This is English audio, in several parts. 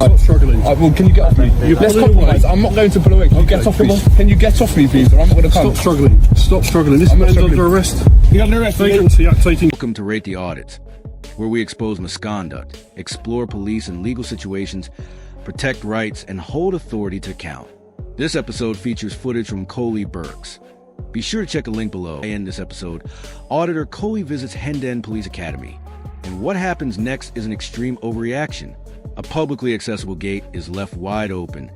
Stop struggling. Well, can you get off me? Let's compromise. I'm not going to pull away. Can you get off me? Can you get off me, please? Or I'm not going to come. Stop struggling. Stop struggling. This man's under arrest. You're under arrest. Vagrancy Act 18. Welcome to Rate the Audit, where we expose misconduct, explore police and legal situations, protect rights, and hold authority to account. This episode features footage from Coley Burks. Be sure to check the link below. In this episode, Auditor Coley visits Hendon Police Academy. And what happens next is an extreme overreaction. A publicly accessible gate is left wide open,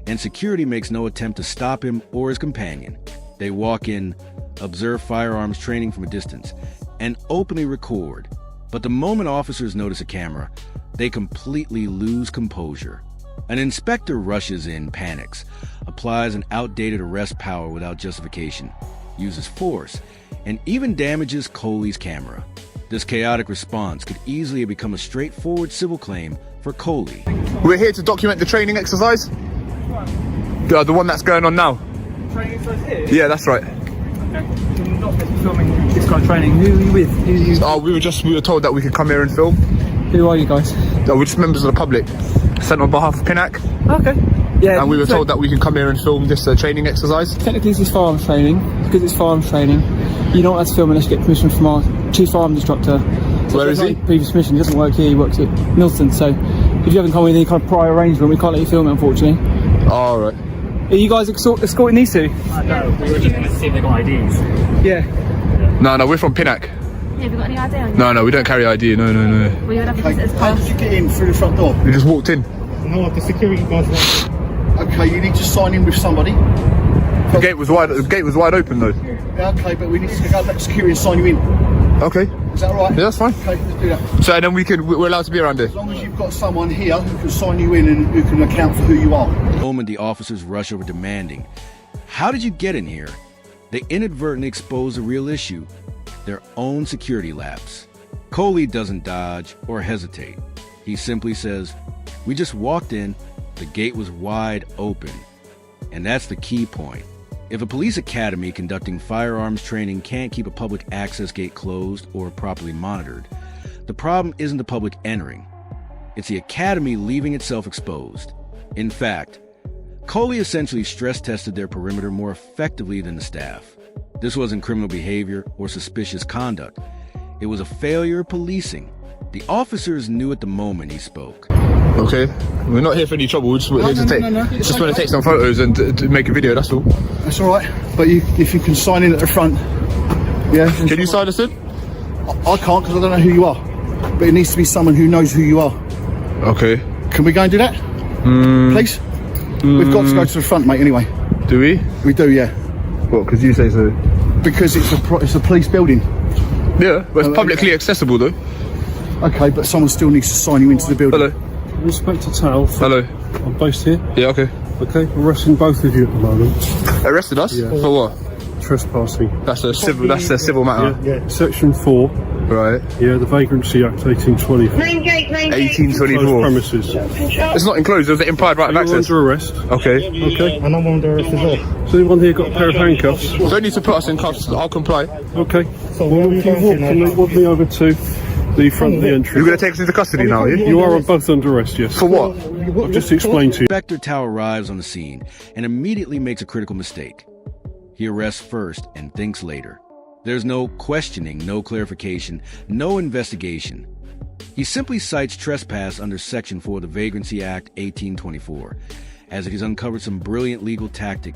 and security makes no attempt to stop him or his companion. They walk in, observe firearms training from a distance, and openly record. But the moment officers notice a camera, they completely lose composure. An inspector rushes in, panics, applies an outdated arrest power without justification, uses force, and even damages Coley's camera. This chaotic response could easily become a straightforward civil claim for Coley. We're here to document the training exercise. The one that's going on now. Training exercise here? Yeah, that's right. Okay. You're not supposed to be filming this kind of training. Who are you with? Who are you? Oh, we were told that we could come here and film. Who are you guys? We're just members of the public, sent on behalf of PINAC. Okay. Yeah. And we were told that we can come here and film this training exercise. Technically, this is firearms training. Because it's firearms training, you don't have to film unless you get permission from our chief firearms instructor. So where is he? Previous permission. He doesn't work here. He works at Milton. So if you haven't come with any kind of prior arrangement, we can't let you film it, unfortunately. All right. Are you guys escorting these two? No, we were just going to see if they got IDs. Yeah. No, we're from PINAC. Yeah, have you got any idea on you? No, we don't carry ID. No. Well, you would have a visitor's How pass. did you get in through the front door? We just walked in. No, the security guys. Okay, you need to sign in with somebody. The gate was wide open though. Yeah, okay, but we need to go back to security and sign you in. Okay. Is that all right? Yeah, that's fine. Okay, let's do that. So then we're allowed to be around here. As long as you've got someone here who can sign you in and who can account for who you are. The moment the officers rush over demanding, "How did you get in here?" they inadvertently expose a real issue, their own security lapse. Coley doesn't dodge or hesitate. He simply says, "We just walked in, the gate was wide open." And that's the key point. If a police academy conducting firearms training can't keep a public access gate closed or properly monitored, the problem isn't the public entering. It's the academy leaving itself exposed. In fact, Coley essentially stress-tested their perimeter more effectively than the staff. This wasn't criminal behavior or suspicious conduct. It was a failure of policing. The officers knew at the moment he spoke. Okay. We're not here for any trouble. We're just here to just want to take some photos and to make a video. That's all. That's all right. But if you can sign in at the front, yeah. Can you sign us in? I can't because I don't know who you are. But it needs to be someone who knows who you are. Okay. Can we go and do that? Please. We've got to go to the front, mate. Anyway. Do we? We do, yeah. What? Because you say so. Because it's a police building. Yeah, but it's publicly accessible though. Okay, but someone still needs to sign you into the building. Hello. Inspector Towell. Hello. I'm based here. Yeah. Okay. Okay, arresting both of you at the moment. Arrested us? Yeah. For what? Trespassing. That's a civil matter. Yeah. Section 4. Right. Yeah, the Vagrancy Act 1824. 1824. Premises. It's not enclosed. There's an implied right of You're access. under arrest. Okay. Okay. And I'm under arrest as well. Has anyone here got a pair of handcuffs? Don't need to put us in cuffs. I'll comply. Okay. So where are you going Walk me over to the front of the entry. You're going to take us into custody now, are you? You are both under arrest, yes. For what? I've just explained to you. Inspector Tao arrives on the scene and immediately makes a critical mistake. He arrests first and thinks later. There's no questioning, no clarification, no investigation. He simply cites trespass under Section 4 of the Vagrancy Act 1824, as if he's uncovered some brilliant legal tactic.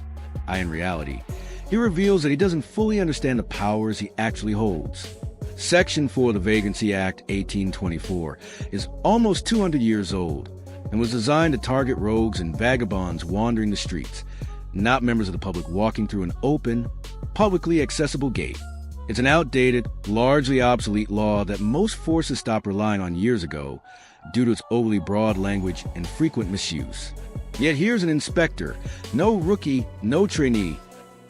In reality, he reveals that he doesn't fully understand the powers he actually holds. Section 4 of the Vagrancy Act 1824 is almost 200 years old and was designed to target rogues and vagabonds wandering the streets, not members of the public walking through an open, publicly accessible gate. It's an outdated, largely obsolete law that most forces stopped relying on years ago due to its overly broad language and frequent misuse. Yet here's an inspector, no rookie, no trainee,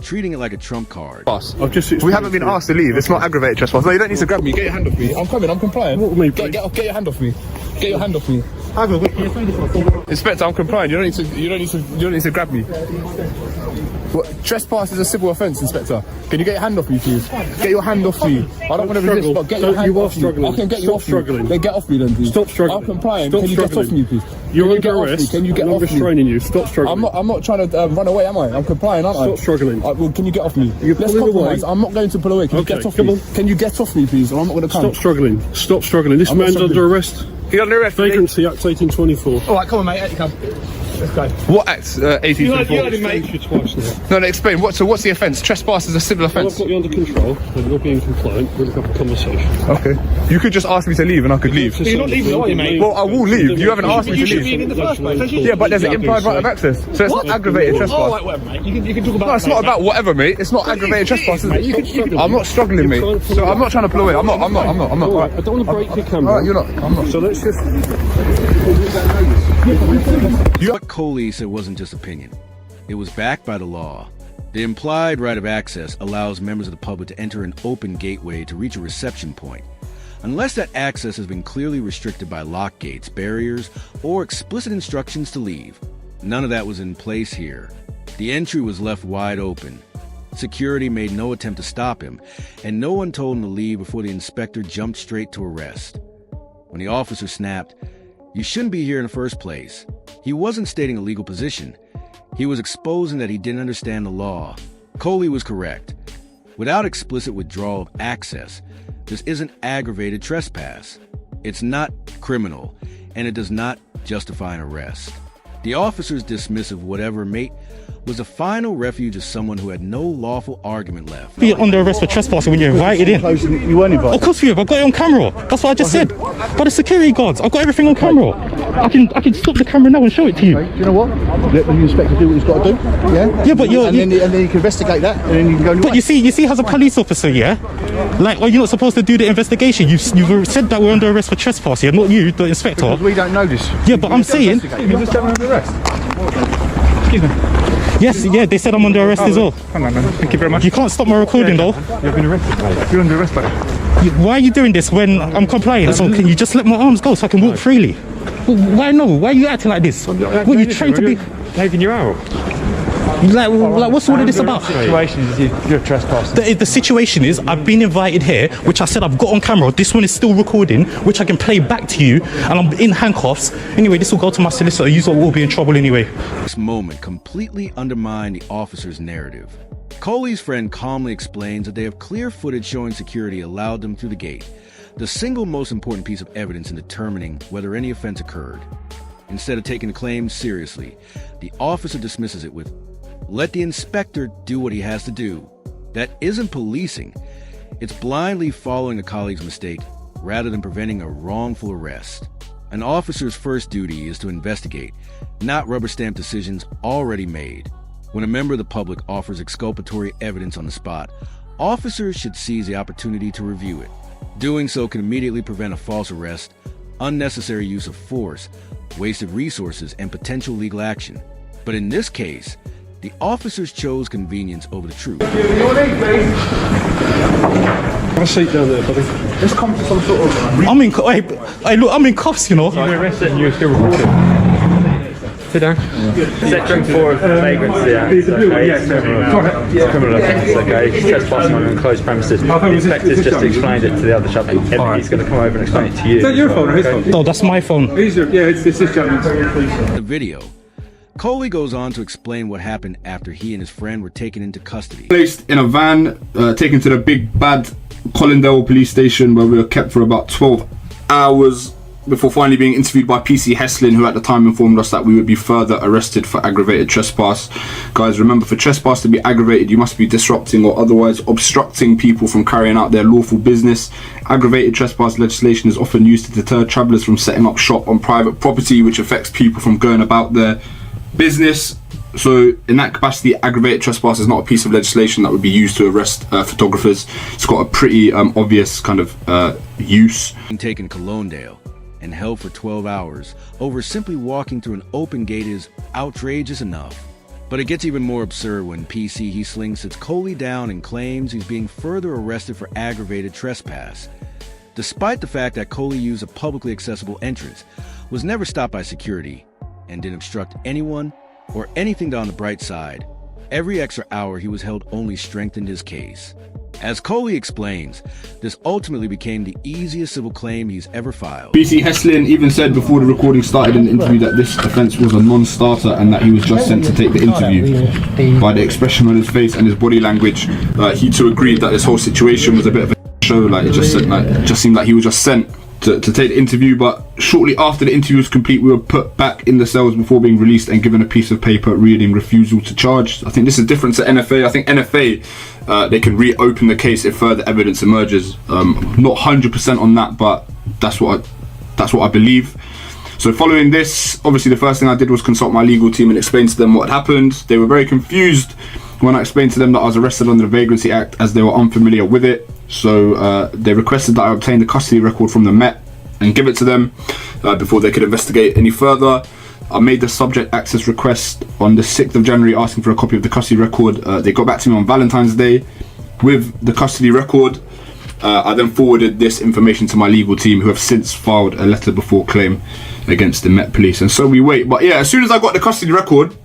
treating it like a trump card. We haven't been asked to leave. It's not aggravated trespass. No, you don't need to grab me. Get your hand off me. I'm coming. I'm compliant. Walk me, Get your hand off me. Get your hand off me. Have a look. Inspector, I'm complying. You don't need to grab me. What, trespass is a civil offence, Inspector. Can you get your hand off me, please? Get your hand off me. I don't want to resist, but get your hand You are off me. struggling. I can get you Stop off struggling. me. Then get off me then, please. Stop struggling. I'm complying. Stop Can you get off struggling. me, please? You're Can you get under off me? arrest. Can you get I'm off me? restraining you. Stop struggling. I'm not trying to run away, am I? I'm complying, aren't I? Stop struggling. Well, can you get off me? You're Let's pulling compromise. away. I'm not going to pull away. Can you Okay, get off come me? on. Can you get off me, please? Or I'm not going to come. Stop struggling. Stop struggling. This I'm not man's struggling. under arrest. You're under arrest. Vagrancy Act 1824. All right, come on, mate. Out you come. Let's go. What act? 1824. You twice now. No, explain. What's the offence? Trespass is a civil Well, offence. I've got you under control, and you're being compliant. We'll have a conversation. Okay. You could just ask me to leave and I could leave. You're not leaving, are you, mate? Well, I will leave. You haven't asked me You to should be leave. in the first place. Yeah, but there's an implied right of access. So it's not aggravated trespass. Oh, right, whatever, mate. You can talk about. No, it's not about whatever, mate. It's not aggravated trespass, is mate. it? I'm not struggling, mate. So I'm not trying to pull away. I'm not. All right, I don't want to break your camera. All right, you're not. I'm not. So let's just... What Coley said wasn't just opinion. It was backed by the law. The implied right of access allows members of the public to enter an open gateway to reach a reception point, unless that access has been clearly restricted by lock gates, barriers, or explicit instructions to leave. None of that was in place here. The entry was left wide open. Security made no attempt to stop him, and no one told him to leave before the inspector jumped straight to arrest. When the officer snapped, "You shouldn't be here in the first place," he wasn't stating a legal position. He was exposing that he didn't understand the law. Coley was correct. Without explicit withdrawal of access, this isn't aggravated trespass. It's not criminal, and it does not justify an arrest. The officer's dismissive whatever mate was the final refuge of someone who had no lawful argument left. Be under arrest for trespassing when you're invited in. You weren't invited. Of course we have. I've got it on camera. That's what I just said. By the security guards, I've got everything on camera. I can stop the camera now and show it to you. Do you know what? Let the inspector do what he's got to do. Yeah. Yeah, but and then you can investigate that, and then you can go. But you see, as a police officer, yeah, like, are you not supposed to do the investigation? You've said that we're under arrest for trespassing, not you, the inspector. Because we don't know this. Yeah, but I'm saying. You just don't under arrest. Excuse me. Yes, yeah, they said I'm under arrest as well. Hang on, man. Thank you very much. You can't stop my recording though. You've been arrested, mate. You're under arrest, mate. Why are you doing this when I'm complying? So can you just let my arms go so I can walk freely? Why no? Why are you acting like this? What you trained to be? Taking you out. Like what's all of this about? The situation is you're trespassing. The situation is I've been invited here, which I said I've got on camera. This one is still recording, which I can play back to you, and I'm in handcuffs. Anyway, this will go to my solicitor. You all will be in trouble anyway. This moment completely undermined the officer's narrative. Coley's friend calmly explains that they have clear footage showing security allowed them through the gate, the single most important piece of evidence in determining whether any offense occurred. Instead of taking the claim seriously, the officer dismisses it with, "Let the inspector do what he has to do." That isn't policing. It's blindly following a colleague's mistake rather than preventing a wrongful arrest. An officer's first duty is to investigate, not rubber stamp decisions already made. When a member of the public offers exculpatory evidence on the spot, officers should seize the opportunity to review it. Doing so can immediately prevent a false arrest, unnecessary use of force, wasted resources, and potential legal action. But in this case, the officers chose convenience over the truth. Have a seat down there, buddy. Let's come to some sort of. Hey, look, I'm in cuffs, you know. You were arrested and you were still recording. Sit down. Section 4 of vagrancy act. Okay, it's criminal offence. Okay, trespassing on enclosed premises. The inspector's just explained it to the other chap. He's going to come over and explain it to you. Is that your phone or his phone? No, that's my phone. It's this gentleman's. The video. Coley goes on to explain what happened after he and his friend were taken into custody. Placed in a van, taken to the big bad Collindale police station, where we were kept for about 12 hours before finally being interviewed by PC Heslin, who at the time informed us that we would be further arrested for aggravated trespass. Guys, remember, for trespass to be aggravated, you must be disrupting or otherwise obstructing people from carrying out their lawful business. Aggravated trespass legislation is often used to deter travellers from setting up shop on private property, which affects people from going about their business. So in that capacity, aggravated trespass is not a piece of legislation that would be used to arrest photographers. It's got a pretty obvious kind of use. Being taken to Colindale and held for 12 hours over simply walking through an open gate is outrageous enough. But it gets even more absurd when PC Heesling sits Coley down and claims he's being further arrested for aggravated trespass. Despite the fact that Coley used a publicly accessible entrance, was never stopped by security and didn't obstruct anyone or anything. On the bright side, every extra hour he was held only strengthened his case. As Coley explains, this ultimately became the easiest civil claim he's ever filed. PC Heslin even said before the recording started in the interview that this offence was a non-starter and that he was just sent to take the interview. By the expression on his face and his body language, he too agreed that this whole situation was a bit of a show. Like, it just seemed like he was just sent to take the interview. But shortly after the interview was complete, we were put back in the cells before being released and given a piece of paper reading refusal to charge. I think this is different to NFA. I think NFA, they can reopen the case if further evidence emerges. Not 100% on that, but that's what I believe. So following this, obviously the first thing I did was consult my legal team and explain to them what had happened. They were very confused when I explained to them that I was arrested under the Vagrancy Act, as they were unfamiliar with it. So they requested that I obtain the custody record from the Met and give it to them before they could investigate any further. I made the subject access request on the 6th of January asking for a copy of the custody record. They got back to me on Valentine's Day with the custody record. I then forwarded this information to my legal team, who have since filed a letter before claim against the Met Police. And so we wait. But yeah, as soon as I got the custody record,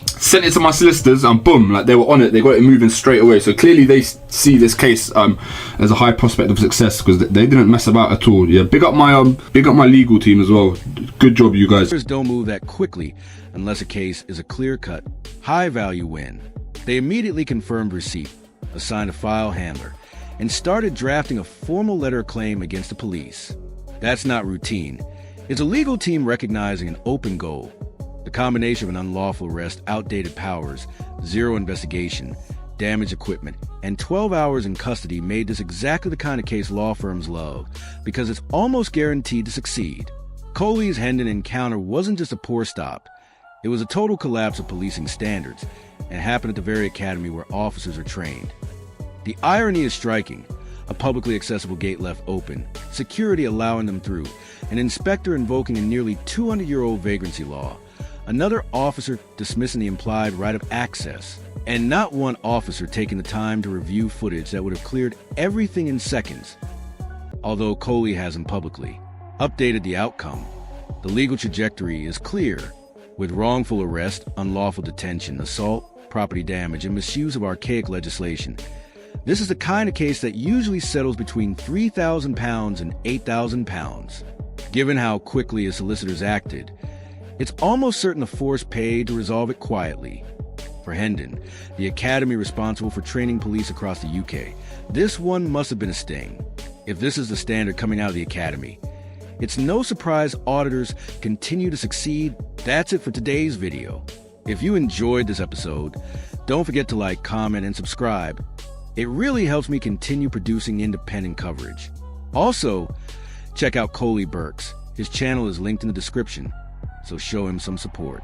sent it to my solicitors, and boom, like, they were on it. They got it moving straight away. So clearly they see this case as a high prospect of success, because they didn't mess about at all. Yeah, big up my legal team as well. Good job, you guys. Don't move that quickly unless a case is a clear-cut, high-value win. They immediately confirmed receipt, assigned a file handler, and started drafting a formal letter of claim against the police. That's not routine. It's a legal team recognizing an open goal. The combination of an unlawful arrest, outdated powers, zero investigation, damaged equipment, and 12 hours in custody made this exactly the kind of case law firms love, because it's almost guaranteed to succeed. Coley's Hendon encounter wasn't just a poor stop. It was a total collapse of policing standards, and happened at the very academy where officers are trained. The irony is striking. A publicly accessible gate left open, security allowing them through, an inspector invoking a nearly 200-year-old vagrancy law, another officer dismissing the implied right of access, and not one officer taking the time to review footage that would have cleared everything in seconds. Although Coley hasn't publicly updated the outcome, the legal trajectory is clear, with wrongful arrest, unlawful detention, assault, property damage, and misuse of archaic legislation. This is the kind of case that usually settles between £3,000 and £8,000. Given how quickly his solicitors acted, it's almost certain the force paid to resolve it quietly. For Hendon, the academy responsible for training police across the UK, this one must have been a sting. If this is the standard coming out of the academy, it's no surprise auditors continue to succeed. That's it for today's video. If you enjoyed this episode, don't forget to like, comment, and subscribe. It really helps me continue producing independent coverage. Also, check out Coley Burks. His channel is linked in the description, so show him some support.